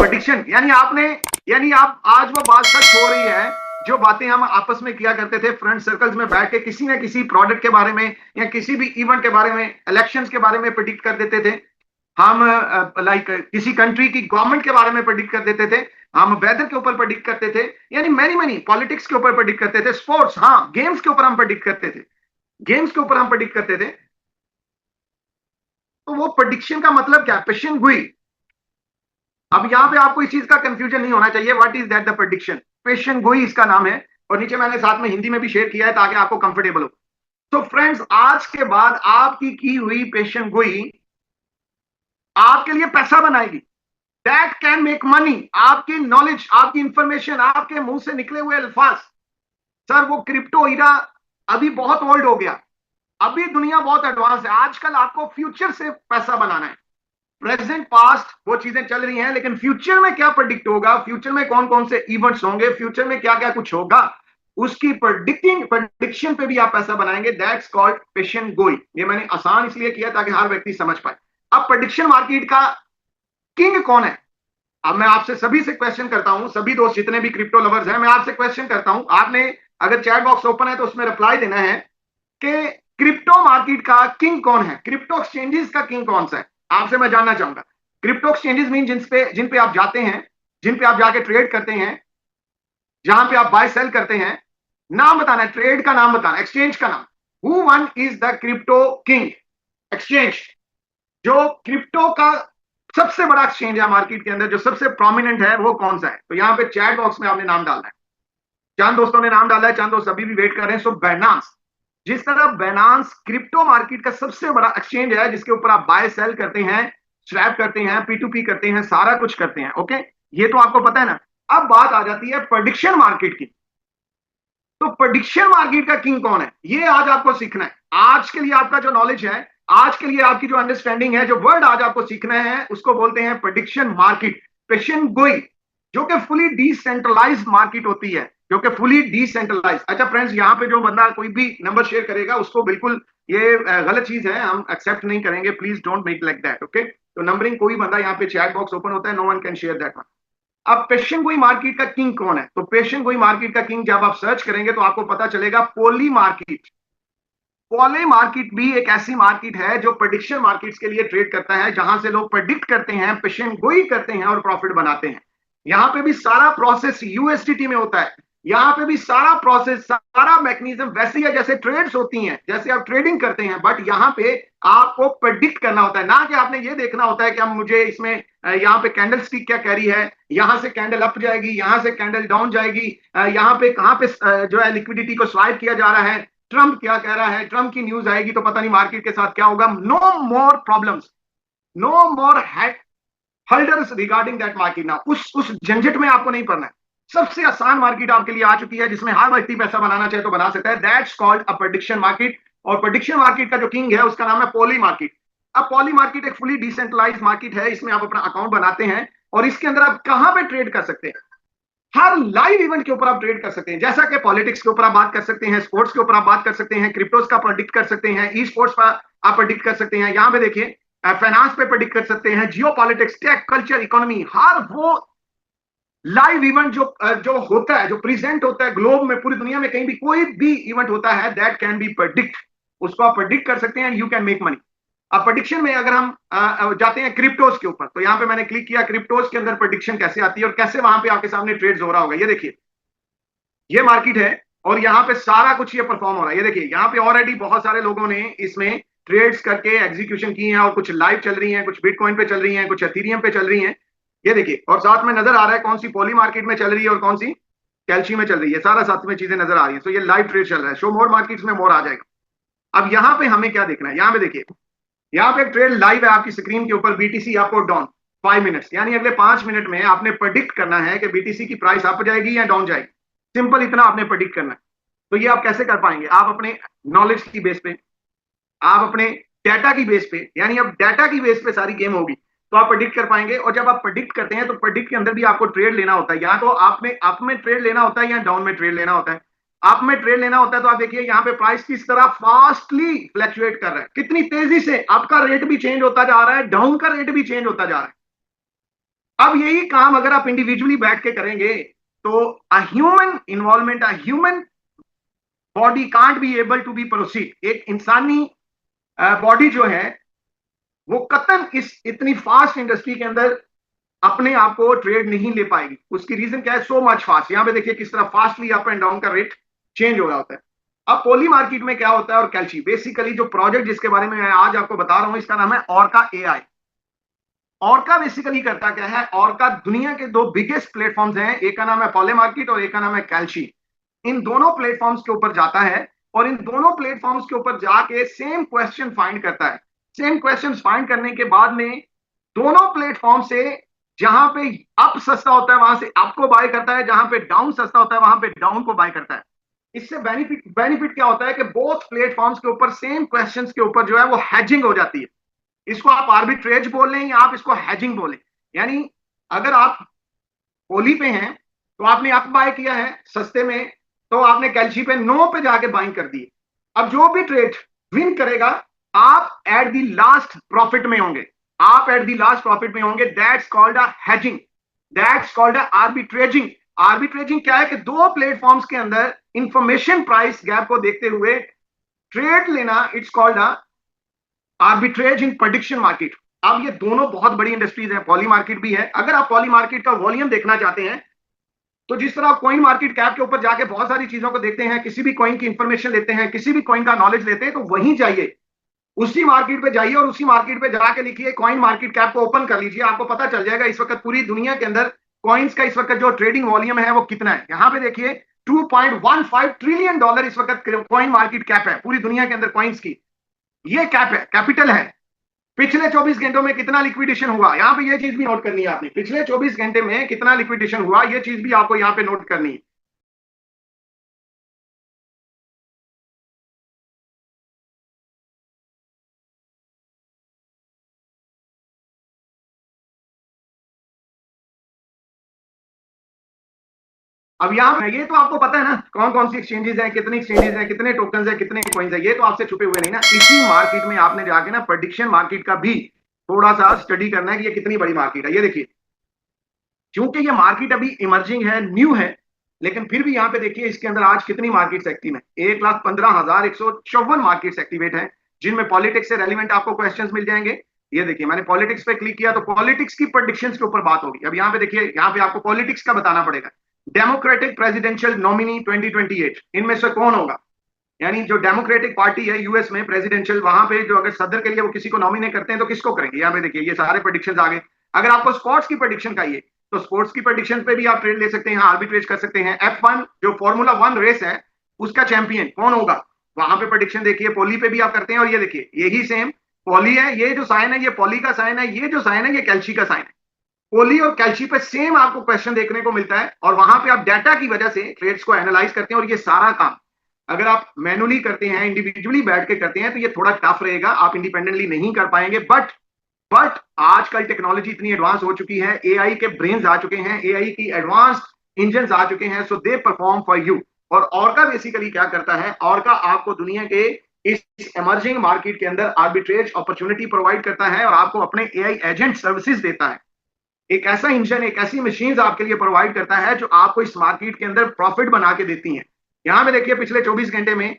Prediction यानी आप आज वो बात सच हो रही है जो बातें हम आपस में किया करते थे फ्रेंड सर्कल्स में बैठ के, किसी ना किसी प्रोडक्ट के बारे में या किसी भी इवेंट के बारे में, इलेक्शंस के बारे में प्रेडिक्ट कर देते थे हम। लाइक किसी कंट्री की गवर्नमेंट के बारे में प्रेडिक्ट कर देते थे हम, वेदर के ऊपर प्रेडिक्ट करते थे, यानी मैनी मैनी पॉलिटिक्स के ऊपर प्रेडिक्ट करते थे, स्पोर्ट्स, हाँ गेम्स के ऊपर हम प्रेडिक्ट करते थे, गेम्स के ऊपर हम प्रेडिक्ट करते थे। तो वो प्रेडिक्शन का मतलब क्या, पेशन गुई। अब यहां पे आपको इस चीज का कंफ्यूजन नहीं होना चाहिए, what is that the prediction. पेशन गोई इसका नाम है, और नीचे मैंने साथ में हिंदी में भी शेयर किया है ताकि आपको कंफर्टेबल हो। तो फ्रेंड्स, आज के बाद आपकी की हुई पेशन गोई आपके लिए पैसा बनाएगी, दैट कैन मेक मनी। आपकी नॉलेज, आपकी इंफॉर्मेशन, आपके मुंह से निकले हुए अल्फाज, सर वो क्रिप्टो हीरा अभी बहुत ओल्ड हो गया, अभी दुनिया बहुत एडवांस है, आजकल आपको फ्यूचर से पैसा बनाना है। प्रेजेंट पास्ट वो चीजें चल रही हैं, लेकिन फ्यूचर में क्या प्रेडिक्ट होगा, फ्यूचर में कौन कौन से इवेंट्स होंगे, फ्यूचर में क्या क्या कुछ होगा, उसकी प्रेडिक्शन पे भी आप पैसा बनाएंगे। दैट्स कॉल्ड पेशन गोई। ये मैंने आसान इसलिए किया ताकि हर व्यक्ति समझ पाए। अब प्रेडिक्शन मार्केट का किंग कौन है? अब मैं आपसे सभी से क्वेश्चन करता हूं, सभी दोस्त जितने भी क्रिप्टो लवर्स हैं, मैं आपसे क्वेश्चन करता हूं, आपने अगर चैट बॉक्स ओपन है तो उसमें रिप्लाई देना है कि क्रिप्टो मार्केट का किंग कौन है, क्रिप्टो एक्सचेंजेस का किंग कौन सा है। आपसे मैं जानना चाहूंगा। क्रिप्टो एक्सचेंजेस मीन जिन पे आप जाते हैं, जिन पे आप जाके ट्रेड करते हैं, जहां पे आप बाय सेल करते हैं, नाम बताना है, ट्रेड का नाम बताना, एक्सचेंज का नाम। Who one is the crypto king exchange? जो क्रिप्टो का सबसे बड़ा एक्सचेंज है मार्केट के अंदर, जो सबसे प्रोमिनेंट है, वो कौन सा है? तो यहां पे चैट बॉक्स में आपने नाम डालना है। चंद दोस्तों ने नाम डाला है, चंद दोस्त अभी भी वेट कर रहे हैं। सो बाइनांस, जिस तरह बाइनांस क्रिप्टो मार्केट का सबसे बड़ा एक्सचेंज है जिसके ऊपर आप बाय सेल करते हैं, स्वैप करते हैं, P2P करते हैं, सारा कुछ करते हैं, ओके, ये तो आपको पता है ना। अब बात आ जाती है प्रेडिक्शन मार्केट की। तो प्रेडिक्शन मार्केट का किंग कौन है, ये आज आपको सीखना है। आज के लिए आपका जो नॉलेज है, आज के लिए आपकी जो अंडरस्टैंडिंग है, जो वर्ड आज आपको सीखना है, उसको बोलते हैं प्रेडिक्शन मार्केट, पेशन गोई, जो कि फुली डिसेंट्रलाइज मार्केट होती है, जो कि फुली डिसेंट्रलाइज। अच्छा फ्रेंड्स, यहाँ पे जो बंदा कोई भी नंबर शेयर करेगा उसको बिल्कुल ये गलत चीज है, हम एक्सेप्ट नहीं करेंगे, please don't make like that, okay. तो नंबरिंग कोई बंदा यहाँ पे चैट बॉक्स ओपन होता है, no one can share that one. अब पेशन गोई मार्केट का किंग कौन है? तो पेशन गोई मार्केट का किंग जब आप सर्च करेंगे तो आपको पता चलेगा पोली मार्केट। पॉली मार्केट भी एक ऐसी मार्केट है जो प्रेडिक्शन मार्केट्स के लिए ट्रेड करता है, जहां से लोग प्रेडिक्ट करते हैं, पेशन गोई करते हैं और प्रॉफिट बनाते हैं। यहां पे भी सारा प्रोसेस यूएसडीटी में होता है, यहां पे भी सारा प्रोसेस, सारा मैकेनिज्म वैसे ही है जैसे ट्रेड्स होती हैं, जैसे आप ट्रेडिंग करते हैं, बट यहां पे आपको प्रेडिक्ट करना होता है, ना कि आपने ये देखना होता है कि अब मुझे इसमें यहाँ पे कैंडल स्टिक क्या कह रही है, यहां से कैंडल अप जाएगी, यहां से कैंडल डाउन जाएगी, यहाँ पे कहां पे जो है लिक्विडिटी को स्वाइप किया जा रहा है, ट्रंप क्या कह रहा है, ट्रंप की न्यूज आएगी तो पता नहीं मार्केट के साथ क्या होगा। No more problems, no more hurdles regarding that market. ना उस झंझट में आपको नहीं पड़ना है। सबसे आसान मार्केट आपके लिए आ चुकी है जिसमें हर व्यक्ति पैसा बनाना चाहे तो बना सकता है। That's called a prediction market. और प्रेडिक्शन मार्केट का जो किंग है उसका नाम है पॉली मार्केट। अब पॉली मार्केट एक फुली डिसेंट्रलाइज मार्केट है, इसमें आप अपना अकाउंट बनाते हैं और इसके अंदर आप कहां पे ट्रेड कर सकते हैं, हर लाइव इवेंट के ऊपर आप ट्रेड कर सकते हैं। जैसा कि पॉलिटिक्स के ऊपर आप बात कर सकते हैं, स्पोर्ट्स के ऊपर आप बात कर सकते हैं, क्रिप्टोस का प्रेडिक्ट कर सकते हैं, ई स्पोर्ट्स पर आप प्रेडिक्ट कर सकते हैं, यहां पे देखिए फाइनेंस पे प्रेडिक्ट कर सकते हैं, geopolitics, tech, culture, economy, हर वो लाइव इवेंट जो होता है, जो प्रेजेंट होता है ग्लोब में, पूरी दुनिया में कहीं भी कोई भी इवेंट होता है, दैट कैन बी प्रेडिक्ट, उसको आप प्रेडिक्ट कर सकते हैं, यू कैन मेक मनी। अब प्रेडिक्शन में अगर हम जाते हैं क्रिप्टोस के ऊपर, तो यहां पे मैंने क्लिक किया, क्रिप्टोस के अंदर प्रेडिक्शन कैसे आती है और कैसे वहां पे आपके सामने ट्रेड्स हो रहा होगा। ये देखिए, ये मार्केट है और यहाँ पे सारा कुछ ये परफॉर्म हो रहा है। ये देखिए, यहाँ पे ऑलरेडी बहुत सारे लोगों ने इसमें ट्रेड्स करके एग्जीक्यूशन की हैं और कुछ लाइव चल रही हैं, कुछ बिटकॉइन पे चल रही हैं, कुछ एथेरियम पे चल रही हैं। ये देखिए, और साथ में नजर आ रहा है कौन सी पॉली मार्केट में चल रही है और कौन सी कैल्शी में चल रही है, सारा साथ में चीजें नजर आ रही है। तो ये लाइव ट्रेड चल रहा है, शो मोर मार्केट्स में मोर आ जाएगा। अब यहाँ पे हमें क्या देखना है, यहाँ पे देखिए, यहाँ पे एक ट्रेड लाइव है आपकी स्क्रीन के ऊपर, बीटीसी अप और डाउन 5 मिनट्स, यानी अगले 5 मिनट में आपने प्रेडिक्ट करना है कि बीटीसी की प्राइस अप जाएगी या डाउन जाएगी। सिंपल इतना आपने प्रेडिक्ट करना है। तो ये आप कैसे कर पाएंगे? आप अपने नॉलेज की बेस पे, आप अपने डाटा की बेस पे, यानी अब डाटा की बेस पे सारी गेम होगी तो आप प्रेडिक्ट कर पाएंगे। और जब आप प्रेडिक्ट करते हैं तो प्रेडिक्ट के अंदर भी आपको ट्रेड लेना होता है, या तो आप में अप में ट्रेड लेना होता है या डाउन में ट्रेड लेना होता है। अप में ट्रेड लेना होता है तो आप देखिए यहाँ पे प्राइस किस तरह फास्टली फ्लक्चुएट कर रहा है, कितनी तेजी से अप का रेट भी चेंज होता जा रहा है, डाउन का रेट भी चेंज होता जा रहा है। अब यही काम अगर आप इंडिविजुअली बैठ के करेंगे तो a human involvement, a human body can't be able to be proceed. एक इंसानी बॉडी जो है वो कतन इस इतनी फास्ट इंडस्ट्री के अंदर अपने आप को ट्रेड नहीं ले पाएगी। उसकी रीजन क्या है? So much fast. यहां पे देखिए किस तरह फास्टली अप एंड डाउन का रेट चेंज हो रहा होता है। अब पॉली मार्केट में क्या होता है और कैल्ची, बेसिकली जो प्रोजेक्ट जिसके बारे में मैं आज आपको बता रहा हूं इसका नाम है ऑर्का एआई। ऑर्का बेसिकली करता क्या है? ऑर्का दुनिया के दो बिगेस्ट प्लेटफॉर्म्स हैं, एक का नाम है पॉली मार्केट और एक का नाम है कैल्ची। इन दोनों प्लेटफॉर्म्स के ऊपर जाता है और इन दोनों प्लेटफॉर्म्स के ऊपर जाके सेम क्वेश्चन फाइंड करता है। सेम क्वेश्चन फाइंड करने के बाद में दोनों प्लेटफॉर्म से जहां पे अप सस्ता होता है वहां से अप को बाय करता है, जहां पे डाउन सस्ता होता है वहां पे डाउन को बाय करता है। इससे बेनिफिट बेनिफिट क्या होता है कि बोथ प्लेटफॉर्म्स के ऊपर सेम क्वेश्चंस के ऊपर जो है वो हैजिंग हो जाती है। इसको आप आर्बिट्रेज बोल लें या आप इसको हैजिंग बोलें। यानी अगर आप पोली पे हैं तो आपने अप बाय किया है सस्ते में, तो आपने कैल्ची पे नो पे जाके बाइंग कर दी। अब जो भी ट्रेड विन करेगा आप एट द लास्ट प्रॉफिट में होंगे, आप एट द लास्ट प्रॉफिट में होंगे। That's called a hedging, that's called a arbitraging. Arbitraging क्या है कि दो प्लेटफॉर्म्स के अंदर इंफॉर्मेशन प्राइस गैप को देखते हुए ट्रेड लेना, it's called a arbitrage in prediction market. अब ये दोनों बहुत बड़ी इंडस्ट्रीज है, पॉली मार्केट भी है। अगर आप पॉली मार्केट का वॉल्यूम देखना चाहते हैं तो जिस तरह आप कॉइन मार्केट कैप के ऊपर जाके बहुत सारी चीजों को देखते हैं, किसी भी कॉइन की इंफॉर्मेशन लेते हैं, किसी भी कॉइन का नॉलेज लेते हैं, तो वहीं जाइए, उसी मार्केट पे जाइए और उसी मार्केट पे जाके लिखिए कॉइन मार्केट कैप को ओपन कर लीजिए। आपको पता चल जाएगा इस वक्त पूरी दुनिया के अंदर कॉइन्स का इस वक्त जो ट्रेडिंग वॉल्यूम है वो कितना है। यहां पे देखिए 2.15 ट्रिलियन डॉलर इस वक्त कॉइन मार्केट कैप है पूरी दुनिया के अंदर कॉइन्स की। ये कैप है, कैपिटल है। पिछले 24 घंटों में कितना लिक्विडेशन हुआ, यहां पे ये चीज भी नोट करनी है आपने। पिछले 24 घंटे में कितना लिक्विडेशन हुआ, ये चीज भी आपको यहां पे नोट करनी है। अब यहाँ ये तो आपको पता है ना कौन कौन सी एक्सचेंजेस हैं, कितनी एक्सचेंजेस हैं, कितने टोकन हैं, कितने कॉइन्स हैं, ये तो आपसे छुपे हुए नहीं ना। इसी मार्केट में आपने जाके ना प्रेडिक्शन मार्केट का भी थोड़ा सा स्टडी करना है कि ये कितनी बड़ी मार्केट है। ये देखिए, क्योंकि ये मार्केट अभी इमर्जिंग है, न्यू है, लेकिन फिर भी यहाँ पे देखिए इसके अंदर आज कितनी मार्केट्स एक्टिव है। 1,15,154 मार्केट्स एक्टिवेट है, जिनमें पॉलिटिक्स से रेलिवेंट आपको क्वेश्चंस मिल जाएंगे। ये देखिए मैंने पॉलिटिक्स पे क्लिक किया तो पॉलिटिक्स की प्रेडिक्शंस के ऊपर बात होगी। अब यहाँ पे देखिए, यहाँ पे आपको पॉलिटिक्स का बताना पड़ेगा। डेमोक्रेटिक प्रेसिडेंशियल नॉमिनी 2028 इनमें से कौन होगा? यानी जो डेमोक्रेटिक पार्टी है यूएस में प्रेसिडेंशियल, वहां पे जो अगर सदर के लिए वो किसी को नॉमिनेट करते हैं तो किसको करेंगे? यहाँ पे देखिए ये सारे प्रेडिक्शंस आ गए। अगर आपको स्पोर्ट्स की प्रेडिक्शन चाहिए तो स्पोर्ट्स की प्रेडिक्शन पे भी आप ट्रेड ले सकते हैं, आर्बिट्रेज कर सकते हैं। F1 जो फॉर्मूला 1 रेस है उसका चैंपियन कौन होगा, वहां पे प्रेडिक्शन देखिए। पॉली पे भी आप करते हैं और ये देखिए यही सेम पॉली है, ये जो साइन है ये पॉली का साइन है, ये जो साइन है ये कैल्ची का साइन है। पोली और कैल्ची पे सेम आपको क्वेश्चन देखने को मिलता है और वहां पे आप डाटा की वजह से ट्रेड्स को एनालाइज करते हैं। और ये सारा काम अगर आप मैनुअली करते हैं, इंडिविजुअली बैठ के करते हैं, तो ये थोड़ा टफ रहेगा, आप इंडिपेंडेंटली नहीं कर पाएंगे। बट आजकल टेक्नोलॉजी इतनी एडवांस हो चुकी है, एआई के ब्रेन्स आ चुके हैं, एआई की एडवांस्ड इंजन आ चुके हैं, सो दे परफॉर्म फॉर यू। और का बेसिकली क्या करता है? का आपको दुनिया के इस एमर्जिंग मार्केट के अंदर आर्बिट्रेज अपॉर्चुनिटी प्रोवाइड करता है और आपको अपने एआई एजेंट सर्विसेज देता है। एक ऐसा इंजन, एक ऐसी मशीन आपके लिए प्रोवाइड करता है जो आपको इस मार्केट के अंदर प्रॉफिट बना के देती हैं। यहां पे देखिए पिछले 24 घंटे में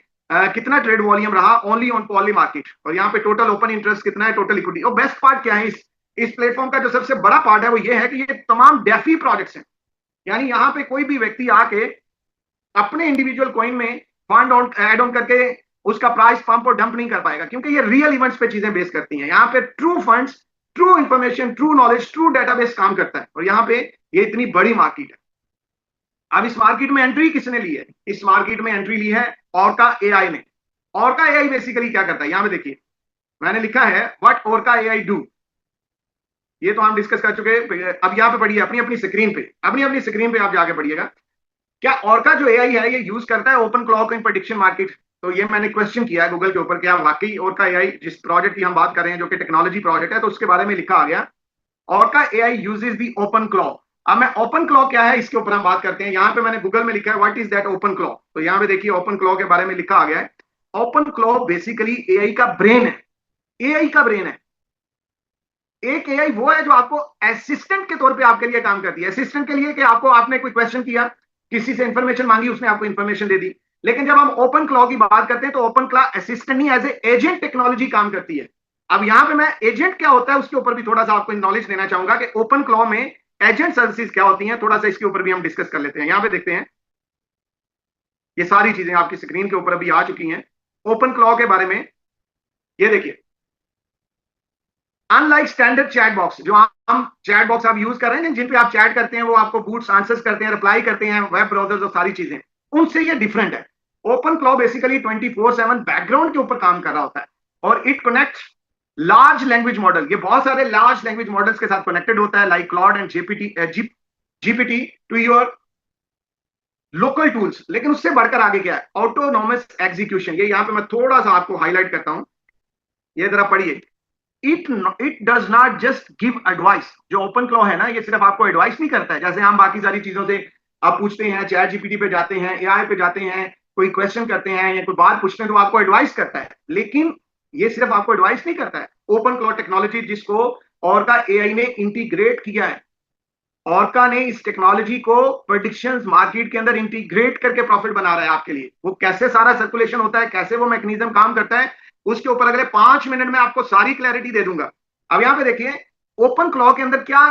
कितना ट्रेड वॉल्यूम रहा ओनली ऑन पॉली मार्केट, और यहाँ पे टोटल ओपन इंटरेस्ट कितना है, टोटल इक्विटी। और बेस्ट पार्ट क्या है इस प्लेटफॉर्म का, जो सबसे बड़ा पार्ट है वो ये है कि ये तमाम डेफी प्रोजेक्ट्स हैं। यानी यहाँ पे कोई भी व्यक्ति आके अपने इंडिविजुअल कॉइन में फंड एड ऑन करके उसका प्राइस पंप और डंप नहीं कर पाएगा, क्योंकि ये रियल इवेंट्स पे चीजें बेस करती हैं। यहाँ पे true funds, true information, true knowledge, true database काम करता है, और यहाँ पे ये इतनी बड़ी मार्केट है। अब इस मार्केट में एंट्री किसने ली है? इस मार्केट में एंट्री ली है ऑर्का एआई ने। ऑर्का एआई बेसिकली क्या करता है, यहां पे देखिए मैंने लिखा है व्हाट ऑर्का एआई डू। ये तो हम डिस्कस कर चुके हैं। अब यहाँ पे पढ़िए अपनी अपनी स्क्रीन पे, अपनी अपनी स्क्रीन पे आप जाके पढ़िएगा। क्या ऑर्का जो एआई है ये यूज करता है open clock in prediction market? तो ये मैंने क्वेश्चन किया है गूगल के ऊपर, क्या वाकई ऑर्का एआई, जिस प्रोजेक्ट की हम बात कर रहे हैं जो कि टेक्नोलॉजी प्रोजेक्ट है, तो उसके बारे में लिखा आ गया ऑर्का एआई यूजेस दी ओपन क्लॉक। अब मैं ओपन क्लॉक क्या है इसके ऊपर हम बात करते हैं। यहाँ पे मैंने गूगल में लिखा है what is that open clock. तो यहाँ पे देखिए ओपन क्लॉक के बारे में लिखा आ गया है। ओपन क्लॉक बेसिकली एआई का ब्रेन है, एआई का ब्रेन है। एक एआई वो है जो आपको असिस्टेंट के तौर पे आपके लिए काम करती है। असिस्टेंट के लिए कि आपको, आपने कोई क्वेश्चन किया, किसी से इंफॉर्मेशन मांगी, उसने आपको इंफॉर्मेशन दे दी। लेकिन जब हम ओपन क्लॉ की बात करते हैं तो ओपन क्लॉ असिस्टेंट नहीं, एज ए एजेंट टेक्नोलॉजी काम करती है। अब यहां पे मैं एजेंट क्या होता है उसके ऊपर भी थोड़ा सा आपको नॉलेज देना चाहूंगा कि ओपन क्लॉ में एजेंट सर्विसेज क्या होती हैं, थोड़ा सा इसके ऊपर भी हम डिस्कस कर लेते हैं। यहां पे देखते हैं, ये सारी चीजें आपकी स्क्रीन के ऊपर अभी आ चुकी हैं ओपन क्लॉ के बारे में। ये देखिए, अनलाइक स्टैंडर्ड चैट बॉक्स, जो हम चैट बॉक्स आप यूज कर रहे हैं, जिन पे आप चैट करते हैं, वो आपको बूट्स आंसर्स करते हैं, रिप्लाई करते हैं, वेब ब्राउजर्स और सारी चीजें, उनसे ये डिफरेंट है। ओपन क्लॉ बेसिकली 24/7 बैकग्राउंड के ऊपर काम कर रहा होता है, और it connect large language model, ये बहुत सारे लार्ज लैंग्वेज मॉडल्स के साथ कनेक्टेड होता है, like Claude and GPT to your local tools. लेकिन उससे बढ़कर आगे क्या है, ऑटोनॉमस एग्जीक्यूशन। ये यहां पे मैं थोड़ा सा आपको हाईलाइट करता हूं, ये जरा पढ़िए। It does not just give advice. जो ओपन क्लॉ है ना, ये सिर्फ आपको एडवाइस नहीं करता है, जैसे हम बाकी सारी चीजों से आप पूछते हैं, चैट जीपीटी पे जाते हैं, एआई पे जाते हैं, कोई क्वेश्चन करते हैं या कोई बात पूछते हैं तो आपको एडवाइस करता है। लेकिन ये सिर्फ आपको एडवाइस नहीं करता है। ओपन क्लॉ टेक्नोलॉजी जिसको और का एआई ने इंटीग्रेट किया है, ऑर्का ने इस टेक्नोलॉजी को प्रेडिक्शंस मार्केट के अंदर इंटीग्रेट करके प्रॉफिट बना रहा है आपके लिए। वो कैसे सारा सर्कुलेशन होता है, कैसे वो मैकेनिज्म काम करता है, उसके ऊपर अगले 5 मिनट में आपको सारी क्लैरिटी दे दूंगा। अब यहां पे देखिए, ओपन क्लॉ के अंदर क्या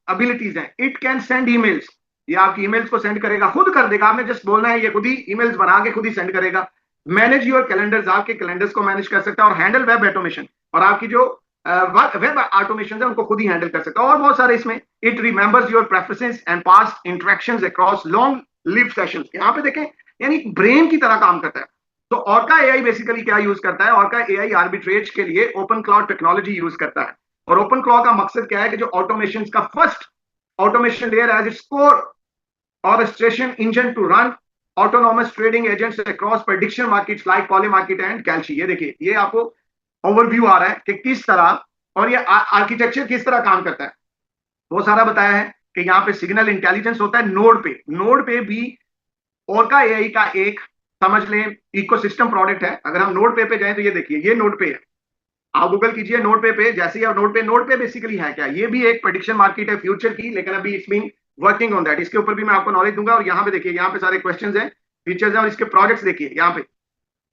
एबिलिटीज हैं। इट कैन सेंड ईमेल्स, ये आपकी ईमेल्स को सेंड करेगा, खुद कर देगा, आपने जस्ट बोलना है, ये खुद ही ईमेल्स बना के खुद ही सेंड करेगा। मैनेज योर कैलेंडर्स, आपके कैलेंडर्स को मैनेज कर सकता है, और हैंडल वेब ऑटोमेशन, और आपकी जो वेब ऑटोमेशन है उनको खुद ही हैंडल कर सकता है, और बहुत सारे इसमें। It remembers your preferences and past interactions across long live sessions. यहां पे देखें, यानी ब्रेन की तरह काम करता है। तो ऑर्का एआई बेसिकली क्या यूज करता है, ऑर्का एआई आर्बिट्रेज के लिए ओपन क्लाउड टेक्नोलॉजी यूज करता है। और ओपन क्लाउड का मकसद क्या है कि जो ऑटोमेशन का first automation layer as its core orchestration engine to run autonomous trading agents across prediction markets like Polymarket and Kalshi। ये देखिए, ये आपको ओवरव्यू आ रहा है कि किस तरह, और ये आर्किटेक्चर किस तरह काम करता है, वो सारा बताया है कि यहाँ पे सिग्नल इंटेलिजेंस होता है नोड पे। नोड पे भी ऑर्का एआई का एक, समझ लें, इकोसिस्टम प्रोडक्ट है। अगर हम नोड पे जाएं तो ये देखिए, ये नोड पे है, आप गूगल कीजिए नोड पे, जैसे ही आप नोड पे बेसिकली है क्या, ये भी एक प्रेडिक्शन मार्केट है फ्यूचर की, लेकिन अभी it's been working on that. इसके ऊपर भी मैं आपको नॉलेज दूंगा। और यहाँ पे देखिए, यहाँ पे सारे क्वेश्चंस हैं, फीचर्स हैं, और इसके प्रोजेक्ट्स देखिए। यहाँ पे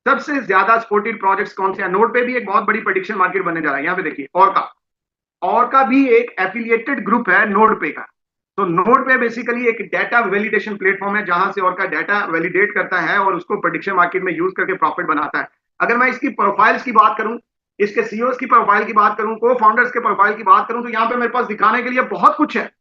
सबसे ज्यादा सपोर्टेड प्रोजेक्ट्स कौन से हैं, नोड पे भी एक बहुत बड़ी प्रेडिक्शन मार्केट बनने जा रहा है। यहाँ पे देखिए, और का भी एक एफिलिएटेड ग्रुप है नोड पे का। तो नोड पे बेसिकली एक डाटा वैलिडेशन प्लेटफॉर्म है, जहां से और का डाटा वैलिडेट करता है और उसको प्रेडिक्शन मार्केट में यूज करके प्रॉफिट बनाता है। अगर मैं इसकी प्रोफाइल्स की बात करूं, इसके सीईओस की प्रोफाइल की बात करूं, को फाउंडर्स के प्रोफाइल की बात करूं, तो यहाँ पे मेरे पास दिखाने के लिए बहुत कुछ है,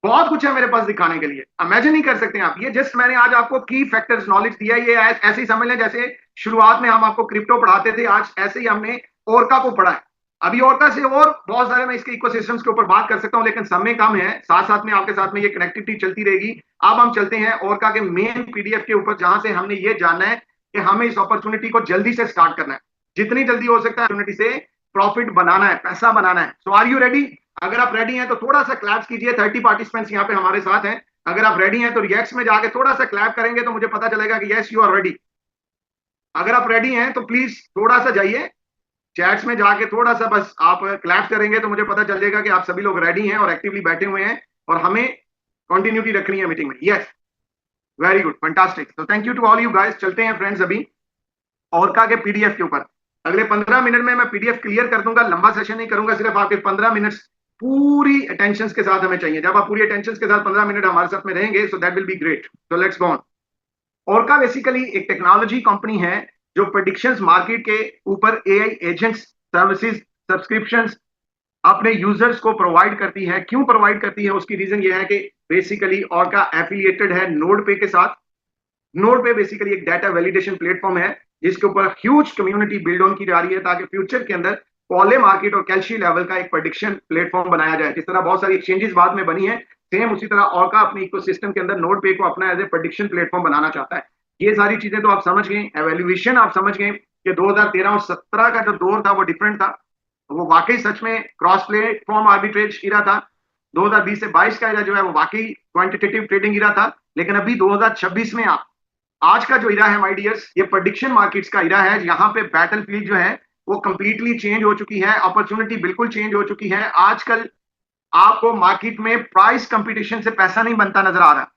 बहुत कुछ है मेरे पास दिखाने के लिए, इमेजिन नहीं कर सकते आप। ये जस्ट मैंने आज आपको की फैक्टर्स नॉलेज दिया। ये ऐसे ही समझ लें जैसे शुरुआत में हम आपको क्रिप्टो पढ़ाते थे, आज ऐसे ही हमने ओरका को पढ़ा है। अभी ओरका से और बहुत सारे मैं इसके इकोसिस्टम्स के ऊपर बात कर सकता हूं, लेकिन समय कम है। साथ साथ में आपके साथ में ये कनेक्टिविटी चलती रहेगी। अब हम चलते हैं ओरका के मेन पीडीएफ के ऊपर, जहां से हमने ये जानना है कि हमें इस अपॉर्चुनिटी को जल्दी से स्टार्ट करना है, जितनी जल्दी हो सकता है अपॉर्चुनिटी से प्रॉफिट बनाना है, पैसा बनाना है। सो आर यू रेडी? अगर आप रेडी हैं तो थोड़ा सा क्लैप्स कीजिए। 30 पार्टिसिपेंट्स यहाँ पे हमारे साथ हैं। अगर आप रेडी हैं तो रिएक्ट्स में जाके थोड़ा सा क्लैप करेंगे तो मुझे पता चलेगा कि यस यू आर रेडी। अगर आप रेडी हैं तो प्लीज थोड़ा सा जाइए चैट्स में जाके, थोड़ा सा बस आप क्लैप करेंगे तो मुझे पता चल जाएगा कि आप सभी लोग रेडी हैं और एक्टिवली बैठे हुए हैं, और हमें कंटिन्यूटी रखनी है मीटिंग में। Yes, very good, fantastic. तो thank you to all you guys. चलते हैं फ्रेंड्स अभी ऑर्का के पीडीएफ के ऊपर। अगले 15 मिनट में मैं पीडीएफ क्लियर कर दूंगा, लंबा सेशन नहीं करूंगा, सिर्फ आपके 15 मिनट पूरी अटेंशन के साथ हमें चाहिए। जब आप पूरी अटेंशन के साथ 15 मिनट हमारे साथ में रहेंगे, so that will be great. तो let's go on. Orca basically एक टेक्नोलॉजी कंपनी है जो प्रेडिक्शंस मार्केट के ऊपर एआई एजेंट्स, सर्विसेज, सब्सक्रिप्शंस अपने यूजर्स को प्रोवाइड करती है। क्यों प्रोवाइड करती है, उसकी रीजन ये है कि बेसिकली ऑर्का एफिलिएटेड है नोड पे के साथ। नोड पे बेसिकली एक डाटा वैलिडेशन प्लेटफॉर्म है जिसके ऊपर ह्यूज कम्युनिटी बिल्ड ऑन की जा रही है, ताकि फ्यूचर के अंदर पॉले मार्केट और कैल्शी लेवल का एक प्रेडिक्शन प्लेटफॉर्म बनाया जाए। जिस तरह बहुत सारी एक्सचेंजेस बाद में बनी है, सेम उसी तरह ऑर्का अपने इकोसिस्टम के अंदर नोड पे को अपना एज ए प्रेडिक्शन प्लेटफॉर्म बनाना चाहता है। ये सारी चीजें तो आप समझ गए, एवेल्युएशन आप समझ गए कि 2013 और 17 का जो दौर था वो डिफरेंट था, वो वाकई सच में क्रॉस प्लेटफॉर्म आर्बिट्रेज इरा था। 2020 से 22 का इरा जो है वो वाकई क्वांटिटेटिव ट्रेडिंग इरा था। लेकिन अभी 2026 में आप आज का जो इरा है माय डियर्स, ये प्रेडिक्शन मार्केट्स का इरा है। यहाँ पे बैटल फील्ड जो है वो कंप्लीटली चेंज हो चुकी है, अपॉर्चुनिटी बिल्कुल चेंज हो चुकी है। आजकल आपको मार्केट में प्राइस कंपटीशन से पैसा नहीं बनता नजर आ रहा।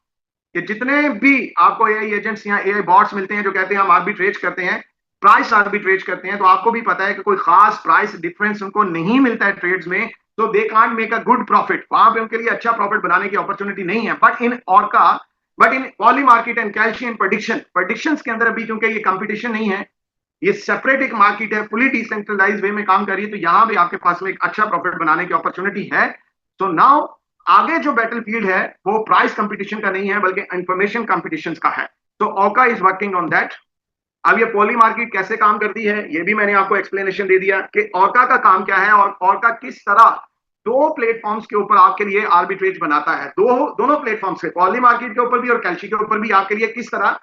कि जितने भी आपको एआई एजेंट्स या एआई बॉट्स मिलते हैं जो कहते हैं हम आर्बिट्रेज करते हैं, प्राइस आर्बिट्रेज करते हैं, तो आपको भी पता है कि कोई खास प्राइस डिफरेंस उनको नहीं मिलता है ट्रेड्स में, तो they can't make a good profit. वहां पे उनके लिए अच्छा प्रॉफिट बनाने की अपॉर्चुनिटी नहीं है। But in poly market and कैल्शी and prediction के अंदर अभी क्योंकि ये कंपटीशन नहीं है, ये सेपरेट एक मार्केट है, फुली डिसेंट्रलाइज वे में काम कर रही है, तो यहां भी आपके पास में एक अच्छा प्रॉफिट बनाने की अपॉर्चुनिटी है। तो नाउ आगे जो बैटलफील्ड है वो प्राइस कंपटीशन का नहीं है बल्कि इंफॉर्मेशन कंपटीशन का है। तो ओका इज वर्किंग ऑन दैट। अब ये पॉली मार्केट कैसे काम करती है ये भी मैंने आपको एक्सप्लेनेशन दे दिया कि ओका का काम क्या है और ओका किस तरह दो प्लेटफॉर्म्स के ऊपर आपके लिए आर्बिट्रेज बनाता है। दोनों प्लेटफॉर्म्स के, पॉली मार्केट के ऊपर भी और कैल्शी के ऊपर भी आपके लिए किस तरह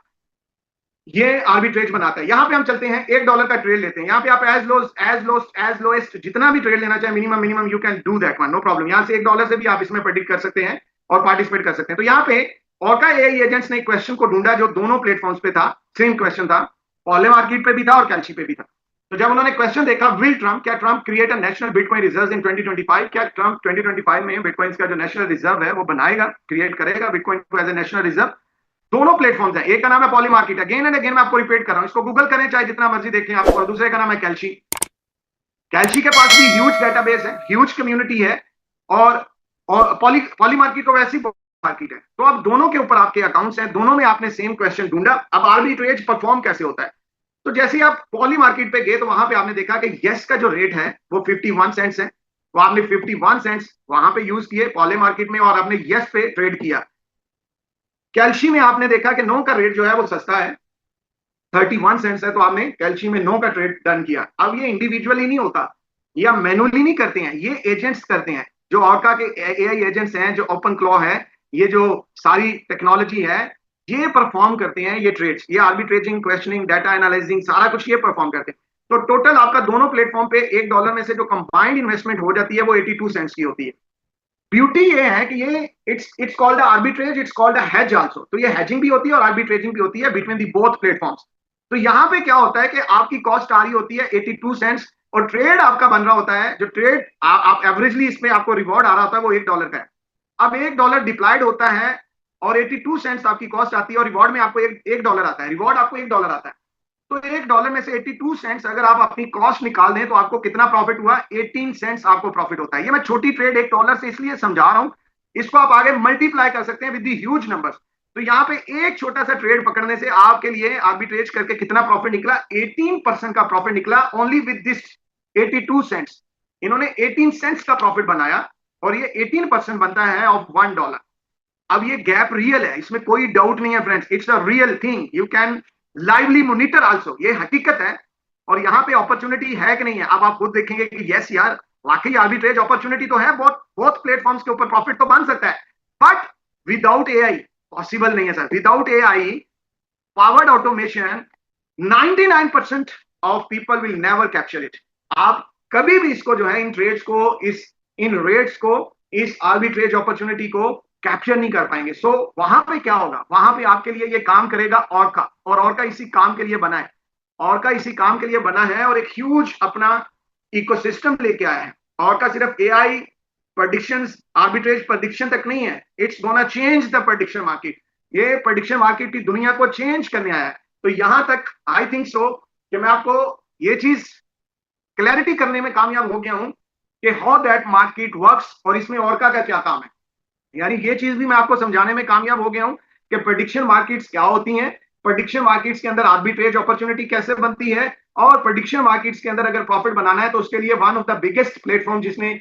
ये आर्बिट्रेज बनाता है। यहां पे हम चलते हैं, $1 का ट्रेड लेते हैं। यहाँ पे आप एज लोएस्ट जितना भी ट्रेड लेना चाहे, minimum you can do that one, no problem. यहाँ से $1 से भी आप इसमें प्रेडिक्ट कर सकते हैं और पार्टिसिपेट कर सकते हैं। तो यहाँ पे ऑर्का एआई एजेंट्स ने एक क्वेश्चन को ढूंढा जो दोनों प्लेटफॉर्म्स पे था, सेम क्वेश्चन था, पॉली मार्केट पे भी था और कैल्शी पे भी था। तो जब उन्होंने क्वेश्चन देखा, विल ट्रम्प, क्या Trump create a national bitcoin reserve in 2025, क्या ट्रम्प 2025 में बिटकॉइन का जो नेशनल रिजर्व है वो बनाएगा, क्रिएट करेगा बिटकॉइन को एज ए नेशनल रिजर्व। दोनों प्लेटफॉर्म्स हैं, एक का नाम है poly market, again and again मैं आपको रिपीट कर रहा हूं, इसको गूगल करें चाहे जितना मर्जी देखें आप, और दूसरे का नाम है कैल्शी। कैल्शी के पास भी ह्यूज डेटाबेस है, ह्यूज कम्युनिटी है, और पॉली मार्केट तो वैसी मार्केट है। तो अब दोनों के ऊपर आपके अकाउंट्स हैं, दोनों में आपने सेम क्वेश्चन ढूंढा। अब आर्बिट्रेज परफॉर्म कैसे होता है, तो जैसे ही आप पॉली मार्केट पे गए तो वहां पे आपने देखा कि यस का जो रेट है वो 51 सेंट्स है, तो आपने 51 सेंट्स वहां पे यूज किए पॉली मार्केट में और आपने यस पे ट्रेड किया। कैल्शी में आपने देखा कि नो का रेट जो है वो सस्ता है, 31 सेंट्स है, तो आपने कैल्शी में नो का ट्रेड डन किया। अब ये इंडिविजुअली नहीं होता या मैनुअली नहीं करते हैं, ये एजेंट्स करते हैं, जो ऑर्का के एआई एजेंट्स हैं, जो ओपन क्लॉ है, ये जो सारी टेक्नोलॉजी है, ये परफॉर्म करते हैं ये ट्रेड्स, ये आर्बिट्रेजिंग, क्वेश्चनिंग, डाटा एनालाइजिंग, सारा कुछ ये परफॉर्म करते हैं। तो टोटल आपका दोनों प्लेटफॉर्म पे $1 में से जो कंबाइंड इन्वेस्टमेंट हो जाती है वो 82 सेंट्स की होती है। ब्यूटी ये है कि ये it's called arbitrage, it's called hedge also. तो ये हेजिंग भी होती है और आर्बिट्रेजिंग भी होती है बिटवीन दी बोथ प्लेटफॉर्म्स। तो यहां पे क्या होता है कि आपकी कॉस्ट आ रही होती है 82 सेंट्स और ट्रेड आपका बन रहा होता है, जो ट्रेड आप एवरेजली इसमें आपको रिवॉर्ड आ रहा होता है वो $1 का है। अब $1 डिप्लॉयड होता है और 82 सेंट्स आपकी कॉस्ट आती है और रिवॉर्ड में आपको $1 आता है, रिवॉर्ड आपको $1 आता है। तो $1 में से 82 सेंट्स अगर आप अपनी कॉस्ट निकाल दें तो आपको कितना प्रॉफिट हुआ, 18 सेंट्स आपको प्रॉफिट होता है। ये मैं छोटी ट्रेड $1 से इसलिए समझा रहा हूं, इसको आप आगे मल्टीप्लाई कर सकते हैं विद दी ह्यूज नंबर्स। तो यहां पे एक छोटा सा ट्रेड पकड़ने से आपके लिए आर्बिट्रेज करके कितना प्रॉफिट निकला, 18% का प्रॉफिट निकला ओनली विद दिस 82 सेंट्स। इन्होंने 18 सेंट्स का प्रॉफिट बनाया और ये 18% बनता है ऑफ $1। अब ये गैप रियल है, इसमें कोई डाउट नहीं है friends, it's a real thing, you can lively monitor also, ये हकीकत है। और यहाँ पे अपॉर्चुनिटी है कि नहीं है, अब आप खुद देखेंगे कि यस यार वाकई आर्बिट्रेज अपॉर्चुनिटी तो है, बहुत प्लेटफॉर्म्स के ऊपर प्रॉफिट तो बन सकता है, बट विदाउट एआई पॉसिबल नहीं है sir. Without AI powered automation 99% of people will never capture it. आप कभी भी इसको जो है इन ट्रेड्स को, इन रेट्स को, इस आर्बिट्रेज अपॉर्चुनिटी को कैप्चर नहीं कर पाएंगे। सो वहां पे क्या होगा, वहां पे आपके लिए ये काम करेगा ऑर्का, और ऑर्का इसी काम के लिए बना है, ऑर्का इसी काम के लिए बना है और एक ह्यूज अपना इकोसिस्टम लेके आया है। ऑर्का सिर्फ एआई प्रेडिक्शंस, आर्बिट्रेज प्रेडिक्शन तक नहीं है, it's gonna change the prediction market. ये प्रेडिक्शन मार्केट की दुनिया को चेंज करने आया है। तो यहां तक आई थिंक सो कि मैं आपको ये चीज क्लैरिटी करने में कामयाब हो गया हूं कि हाउ दैट मार्केट वर्क्स और इसमें ऑर्का का क्या काम है। यानी ये चीज भी मैं आपको समझाने में कामयाब हो गया हूं कि प्रेडिक्शन मार्केट्स क्या होती हैं, प्रेडिक्शन मार्केट्स के अंदर आर्बिट्रेज अपॉर्चुनिटी कैसे बनती है, और प्रेडिक्शन मार्केट्स के अंदर अगर प्रॉफिट बनाना है तो उसके लिए one of the biggest platform जिसने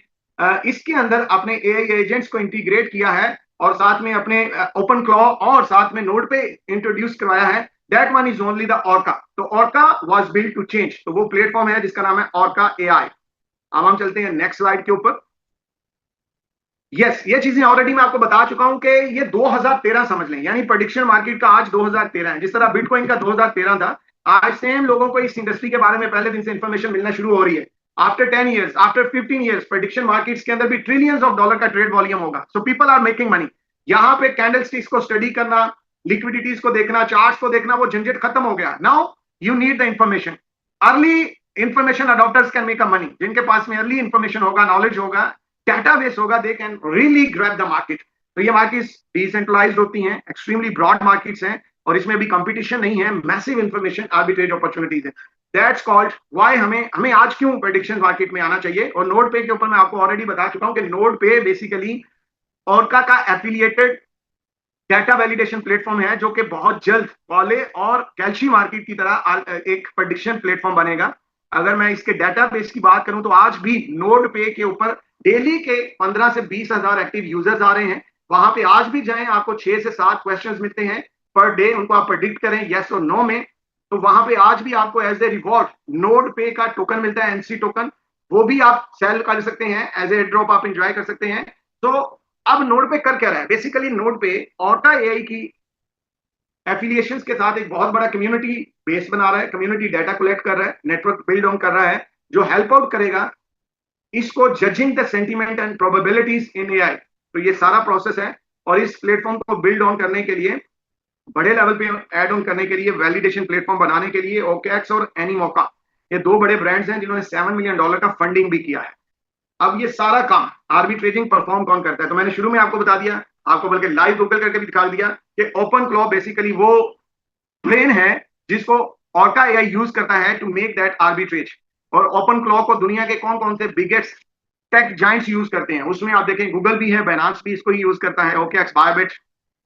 इसके अंदर अपने एआई एजेंट्स को इंटीग्रेट किया है और साथ में अपने ओपन क्लॉ और साथ में नोड पे इंट्रोड्यूस करवाया है, that one is only the Orca. तो Orca was built to change, तो वो प्लेटफॉर्म है जिसका नाम है ऑर्का एआई। अब हम चलते हैं नेक्स्ट स्लाइड के ऊपर। यस, ये चीजें ऑलरेडी मैं आपको बता चुका हूं कि ये 2013 समझ लें, यानी प्रेडिक्शन मार्केट का आज 2013 है। जिस तरह बिटकॉइन का 2013 था, आज सेम लोगों को इस इंडस्ट्री के बारे में पहले दिन से इंफॉर्मेशन मिलना शुरू हो रही है। After 10 years, after 15 years, prediction markets के अंदर भी ट्रिलियंस ऑफ डॉलर का ट्रेड वॉल्यूम होगा। So people are making money. यहाँ पे कैंडल स्टिक्स को स्टडी करना, लिक्विडिटीज को देखना, चार्ट्स को देखना, वो झंझट खत्म हो गया। Now you need the information. Early information adopters can make a money, जिनके पास में अर्ली इंफॉर्मेशन होगा, नॉलेज होगा, डेटाबेस होगा, they can really grab the market. तो ये मार्केट्स डिसेंट्रलाइज्ड होती हैं, एक्सट्रीमली ब्रॉड मार्केट्स हैं, और इसमें भी कंपटीशन नहीं है, मैसिव इंफॉर्मेशन आर्बिट्रेज अपॉर्चुनिटीज है। दैट्स कॉल्ड व्हाई हमें हमें आज क्यों प्रेडिक्शन मार्केट में आना चाहिए। और नोड पे के ऊपर मैं आपको ऑलरेडी बता चुका हूं कि नोड पे बेसिकली ऑर्का का एफिलिएटेड डाटा वैलिडेशन प्लेटफॉर्म है, जो कि बहुत जल्द पॉले और कैल्शी मार्केट की तरह एक प्रेडिक्शन प्लेटफॉर्म बनेगा। अगर मैं इसके डाटाबेस की बात करूं तो आज भी नोड पे के ऊपर डेली के 15 से 20 हजार एक्टिव यूजर्स आ रहे हैं। वहां पे आज भी जाएं, आपको 6 से 7 क्वेश्चंस मिलते हैं पर डे, उनको आप प्रेडिक्ट करें यस और नो में। तो वहां पे आज भी आपको एज ए रिवॉर्ड नोड पे का टोकन मिलता है, एनसी टोकन, वो भी आप सेल कर सकते हैं, एज ए ड्रॉप आप इंजॉय कर सकते हैं। तो अब नोड पे कर क्या रहा है, बेसिकली नोड पे ऑर्का एआई की एफिलिएशंस के साथ एक बहुत बड़ा कम्युनिटी बेस बना रहा है, कम्युनिटी डाटा कलेक्ट कर रहा है, नेटवर्क बिल्ड ऑन कर रहा है, जो हेल्प आउट करेगा इसको judging the sentiment and probabilities in AI. तो ये सारा प्रोसेस है, और इस प्लेटफॉर्म को बिल्ड ऑन करने के लिए, बड़े लेवल पे ऐड ऑन करने के लिए, वैलिडेशन प्लेटफॉर्म बनाने के लिए ओकेएक्स और एनीमोका, ये दो बड़े ब्रांड्स हैं जिन्होंने $7 मिलियन का फंडिंग भी किया है। अब ये सारा काम आर्बिट्रेजिंग परफॉर्म कौन करता है, तो मैंने शुरू में आपको बता दिया, आपको बल्कि लाइव गूगल करके भी दिखा दिया कि ओपन क्लॉ बेसिकली वो ब्रेन है जिसको ऑर्का एआई यूज करता है टू मेक दैट आर्बिट्रेज। और ओपन क्लॉ को दुनिया के कौन कौन से बिगेस्ट टेक जाइंट्स यूज करते हैं, उसमें आप देखें गूगल भी है, बाइनेंस भी इसको ही यूज करता है, OKX, Bybit,